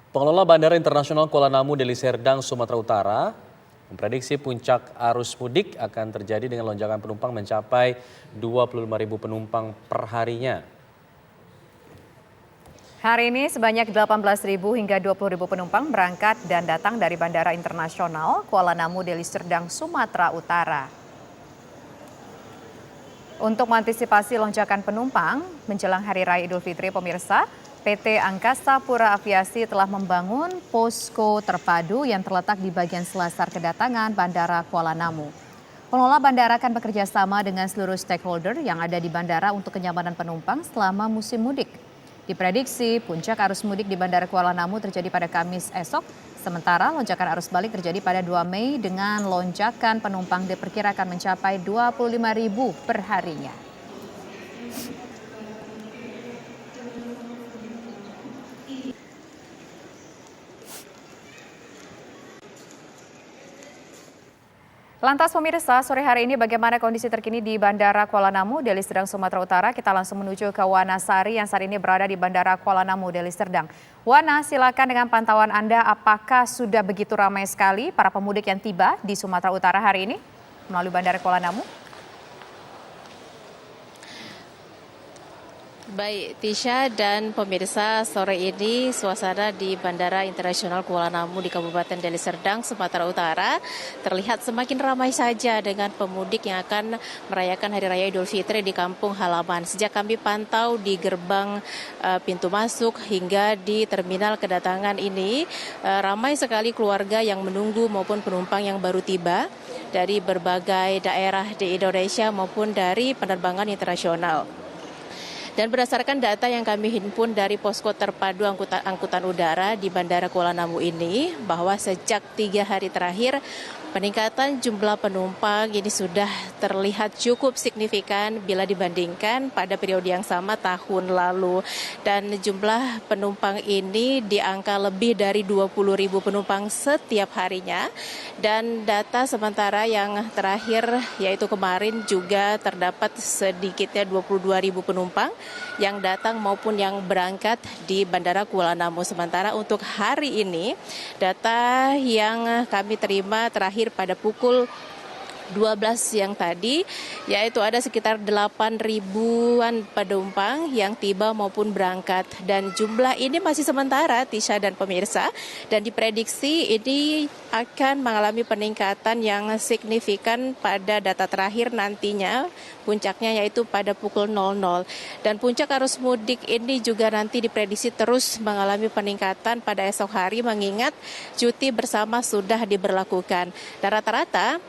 Pengelola Bandara Internasional Kuala Namu Deli Serdang, Sumatera Utara memprediksi puncak arus mudik akan terjadi dengan lonjakan penumpang mencapai 25.000 penumpang per harinya. Hari ini sebanyak 18.000 hingga 20.000 penumpang berangkat dan datang dari Bandara Internasional Kuala Namu Deli Serdang, Sumatera Utara. Untuk mengantisipasi lonjakan penumpang menjelang Hari Raya Idul Fitri, pemirsa, PT Angkasa Pura Aviasi telah membangun posko terpadu yang terletak di bagian selasar kedatangan Bandara Kuala Namu. Pengelola bandara akan bekerja sama dengan seluruh stakeholder yang ada di bandara untuk kenyamanan penumpang selama musim mudik. Diprediksi puncak arus mudik di Bandara Kuala Namu terjadi pada Kamis esok, sementara lonjakan arus balik terjadi pada 2 Mei dengan lonjakan penumpang diperkirakan mencapai 25.000 per harinya. Lantas pemirsa, sore hari ini bagaimana kondisi terkini di Bandara Kuala Namu, Deli Serdang, Sumatera Utara? Kita langsung menuju ke Wana Sari yang saat ini berada di Bandara Kuala Namu, Deli Serdang. Wana, silakan dengan pantauan Anda, apakah sudah begitu ramai sekali para pemudik yang tiba di Sumatera Utara hari ini melalui Bandara Kuala Namu? Baik, Tisha dan pemirsa, sore ini suasana di Bandara Internasional Kuala Namu di Kabupaten Deli Serdang, Sumatera Utara terlihat semakin ramai saja dengan pemudik yang akan merayakan Hari Raya Idul Fitri di kampung halaman. Sejak kami pantau di gerbang pintu masuk hingga di terminal kedatangan ini, ramai sekali keluarga yang menunggu maupun penumpang yang baru tiba dari berbagai daerah di Indonesia maupun dari penerbangan internasional. Dan berdasarkan data yang kami himpun dari posko terpadu angkutan udara di Bandara Kuala Namu ini, bahwa sejak 3 hari terakhir peningkatan jumlah penumpang ini sudah terlihat cukup signifikan bila dibandingkan pada periode yang sama tahun lalu. Dan jumlah penumpang ini di angka lebih dari 20.000 penumpang setiap harinya. Dan data sementara yang terakhir yaitu kemarin juga terdapat sedikitnya 22.000 penumpang yang datang maupun yang berangkat di Bandara Kuala Namu. Sementara untuk hari ini data yang kami terima terakhir pada pukul 12 siang tadi, yaitu ada sekitar 8.000-an penumpang yang tiba maupun berangkat. Dan jumlah ini masih sementara, Tisha dan pemirsa, dan diprediksi ini akan mengalami peningkatan yang signifikan pada data terakhir nantinya, puncaknya yaitu pada pukul 00. Dan puncak arus mudik ini juga nanti diprediksi terus mengalami peningkatan pada esok hari, mengingat cuti bersama sudah diberlakukan. Dan rata-rata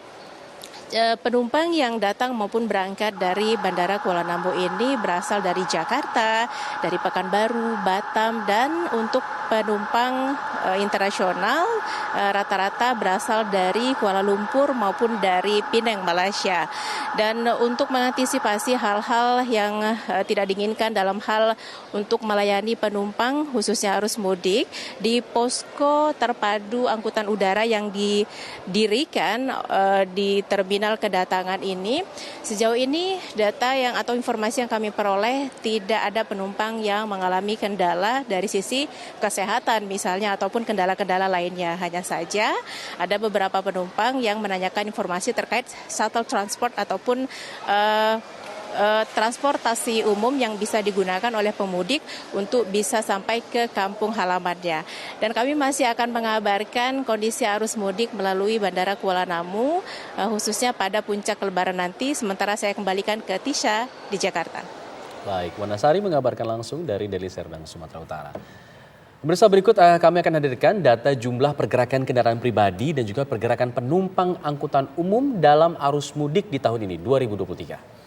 penumpang yang datang maupun berangkat dari Bandara Kuala Namu ini berasal dari Jakarta, dari Pekanbaru, Batam, dan untuk penumpang internasional rata-rata berasal dari Kuala Lumpur maupun dari Penang, Malaysia. Dan untuk mengantisipasi hal-hal yang tidak diinginkan dalam hal untuk melayani penumpang khususnya arus mudik, di posko terpadu angkutan udara yang didirikan di terminal kedatangan ini, sejauh ini data yang atau informasi yang kami peroleh tidak ada penumpang yang mengalami kendala dari sisi kesehatan misalnya ataupun kendala-kendala lainnya. Hanya saja ada beberapa penumpang yang menanyakan informasi terkait shuttle transport ataupun transportasi umum yang bisa digunakan oleh pemudik untuk bisa sampai ke kampung halamannya. Dan kami masih akan mengabarkan kondisi arus mudik melalui Bandara Kuala Namu khususnya pada puncak Lebaran nanti. Sementara saya kembalikan ke Tisha di Jakarta. Baik, Wana Sari mengabarkan langsung dari Deli Serdang, Sumatera Utara. Pemirsa, berikut kami akan hadirkan data jumlah pergerakan kendaraan pribadi dan juga pergerakan penumpang angkutan umum dalam arus mudik di tahun ini 2023.